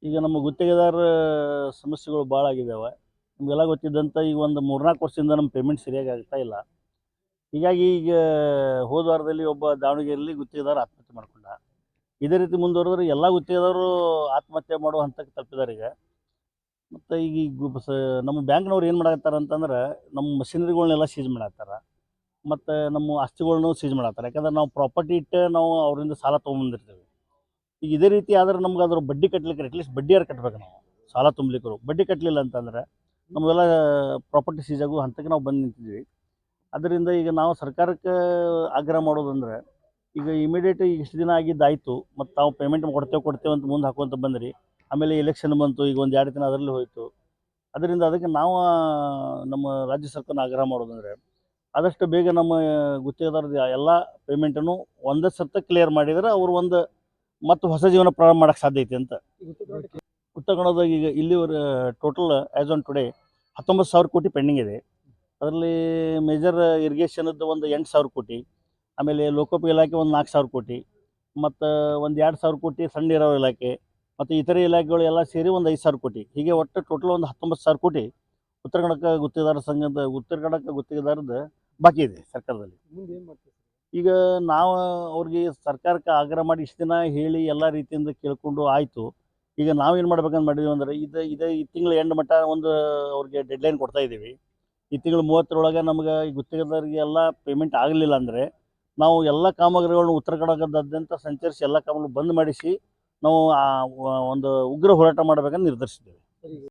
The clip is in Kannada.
ಈಗ ನಮ್ಮ ಗುತ್ತಿಗೆದಾರ ಸಮಸ್ಯೆಗಳು ಭಾಳ ಆಗಿದ್ದಾವೆ. ನಿಮಗೆಲ್ಲ ಗೊತ್ತಿದ್ದಂತೆ ಈಗ ಒಂದು 3-4 ವರ್ಷದಿಂದ ನಮ್ಮ ಪೇಮೆಂಟ್ ಸರಿಯಾಗಿ ಆಗ್ತಾ ಇಲ್ಲ. ಹೀಗಾಗಿ ಈಗ ಹೋದ ವಾರದಲ್ಲಿ ಒಬ್ಬ ದಾವಣಗೆರೆಯಲ್ಲಿ ಗುತ್ತಿಗೆದಾರ ಆತ್ಮಹತ್ಯೆ ಮಾಡ್ಕೊಂಡ. ಇದೇ ರೀತಿ ಮುಂದುವರೆದ್ರೆ ಎಲ್ಲ ಗುತ್ತಿಗೆದಾರರು ಆತ್ಮಹತ್ಯೆ ಮಾಡೋ ಹಂತಕ್ಕೆ ತಲುಪಿದ್ದಾರೆ ಈಗ. ಮತ್ತು ಈಗ ನಮ್ಮ ಬ್ಯಾಂಕ್ನವ್ರು ಏನು ಮಾಡಕತ್ತಾರ ಅಂತಂದ್ರೆ, ನಮ್ಮ ಮಷಿನರಿಗಳ್ನೆಲ್ಲ ಸೀಜ್ ಮಾಡತ್ತಾರ. ಮತ್ತು ನಮ್ಮ ಆಸ್ತಿಗಳ್ನು ಸೀಜ್ ಮಾಡತ್ತಾರೆ. ಯಾಕಂದ್ರೆ ನಾವು ಪ್ರಾಪರ್ಟಿ ಇಟ್ಟು ನಾವು ಅವರಿಂದ ಸಾಲ ತೊಗೊಂಬಂದಿರ್ತೀವಿ. ಈಗ ಇದೇ ರೀತಿ ಆದ್ರೆ ನಮ್ಗೆ ಅದ್ರ ಬಡ್ಡಿ ಕಟ್ಟಲಿಕ್ಕೆ ಅಟ್ಲೀಸ್ಟ್ ಬಡ್ಡಿಯಾರು ಕಟ್ಬೇಕು ನಾವು. ಸಾಲ ತುಂಬಲಿಕ್ಕರು ಬಡ್ಡಿ ಕಟ್ಟಲಿಲ್ಲ ಅಂತಂದ್ರೆ ನಮಗೆಲ್ಲ ಪ್ರಾಪರ್ಟಿ ಸೀಜ್ ಆಗೋ ಹಂತಕ್ಕೆ ನಾವು ಬಂದು ನಿಂತಿದ್ವಿ. ಅದರಿಂದ ಈಗ ನಾವು ಸರ್ಕಾರಕ್ಕೆ ಆಗ್ರಹ ಮಾಡೋದಂದ್ರೆ, ಈಗ ಇಮಿಡಿಯೇಟ್ ಈಗ ಇಷ್ಟು ದಿನ ಆಗಿದ್ದಾಯಿತು, ಮತ್ತು ತಾವು ಪೇಮೆಂಟ್ ಕೊಡ್ತೇವೆ ಅಂತ ಮುಂದೆ ಹಾಕುವಂತ ಬಂದ್ರಿ. ಆಮೇಲೆ ಎಲೆಕ್ಷನ್ ಬಂತು, ಈಗ ಒಂದು 2 ದಿನ ಅದರಲ್ಲಿ ಹೋಯಿತು. ಅದರಿಂದ ಅದಕ್ಕೆ ನಾವು ನಮ್ಮ ರಾಜ್ಯ ಸರ್ಕಾರನ ಆಗ್ರಹ ಮಾಡೋದಂದರೆ, ಆದಷ್ಟು ಬೇಗ ನಮ್ಮ ಗುತ್ತಿಗೆದಾರರ ಎಲ್ಲ ಪೇಮೆಂಟನ್ನು ಒಂದೇ ಸತ್ತ ಕ್ಲಿಯರ್ ಮಾಡಿದರೆ ಅವರು ಒಂದು ಮತ್ತು ಹೊಸ ಜೀವನ ಪ್ರಾರಂಭ ಮಾಡೋಕ್ಕೆ ಸಾಧ್ಯ ಐತೆ ಅಂತ. ಉತ್ತರ ಕನ್ನಡದಾಗ ಈಗ ಇಲ್ಲಿವರೆ ಟೋಟಲ್ ಆ್ಯಸ್ ಆನ್ ಟುಡೇ 19,000 ಕೋಟಿ ಪೆಂಡಿಂಗ್ ಇದೆ. ಅದರಲ್ಲಿ ಮೇಜರ್ ಇರಿಗೇಷನದ್ದು ಒಂದು 8,000 ಕೋಟಿ, ಆಮೇಲೆ ಲೋಕೋಪಯೋಗಿ ಇಲಾಖೆ ಒಂದು 4,000 ಕೋಟಿ, ಮತ್ತು ಒಂದು 2,000 ಕೋಟಿ ಸಣ್ಣ ನೀರಾವರಿ ಇಲಾಖೆ, ಮತ್ತು ಇತರೆ ಇಲಾಖೆಗಳು ಎಲ್ಲ ಸೇರಿ ಒಂದು 5,000 ಕೋಟಿ. ಹೀಗೆ ಒಟ್ಟು ಟೋಟಲ್ ಒಂದು 19,000 ಕೋಟಿ ಉತ್ತರ ಕನ್ನಡ ಗುತ್ತಿಗೆದಾರ ಸಂಘದ ಉತ್ತರ ಕನ್ನಡ ಗುತ್ತಿಗೆದಾರದ್ದು ಬಾಕಿ ಇದೆ ಸರ್ಕಾರದಲ್ಲಿ. ಈಗ ನಾವು ಅವ್ರಿಗೆ ಸರ್ಕಾರಕ್ಕೆ ಆಗ್ರಹ ಮಾಡಿ ಇಷ್ಟು ದಿನ ಹೇಳಿ ಎಲ್ಲ ರೀತಿಯಿಂದ ಕೇಳಿಕೊಂಡು ಆಯಿತು. ಈಗ ನಾವೇನು ಮಾಡ್ಬೇಕಂತ ಮಾಡಿದ್ವಿ ಅಂದರೆ, ಈ ತಿಂಗಳ ಎಂಡ್ ಮಟ್ಟ ಒಂದು ಅವ್ರಿಗೆ ಡೆಡ್ಲೈನ್ ಕೊಡ್ತಾ ಇದ್ದೀವಿ. ಈ ತಿಂಗಳು 30ರೊಳಗೆ ನಮ್ಗೆ ಈ ಗುತ್ತಿಗೆದಾರರಿಗೆ ಎಲ್ಲ ಪೇಮೆಂಟ್ ಆಗಲಿಲ್ಲ ಅಂದರೆ, ನಾವು ಎಲ್ಲ ಕಾಮಗಾರಿಗಳನ್ನ ಉತ್ತರ ಕನ್ನಡದಾದ್ಯಂತ ಸಂಚರಿಸಿ ಎಲ್ಲ ಕಾಮಗಾರಿ ಬಂದ್ ಮಾಡಿಸಿ ನಾವು ಒಂದು ಉಗ್ರ ಹೋರಾಟ ಮಾಡಬೇಕಂತ ನಿರ್ಧರಿಸಿದ್ದೇವೆ.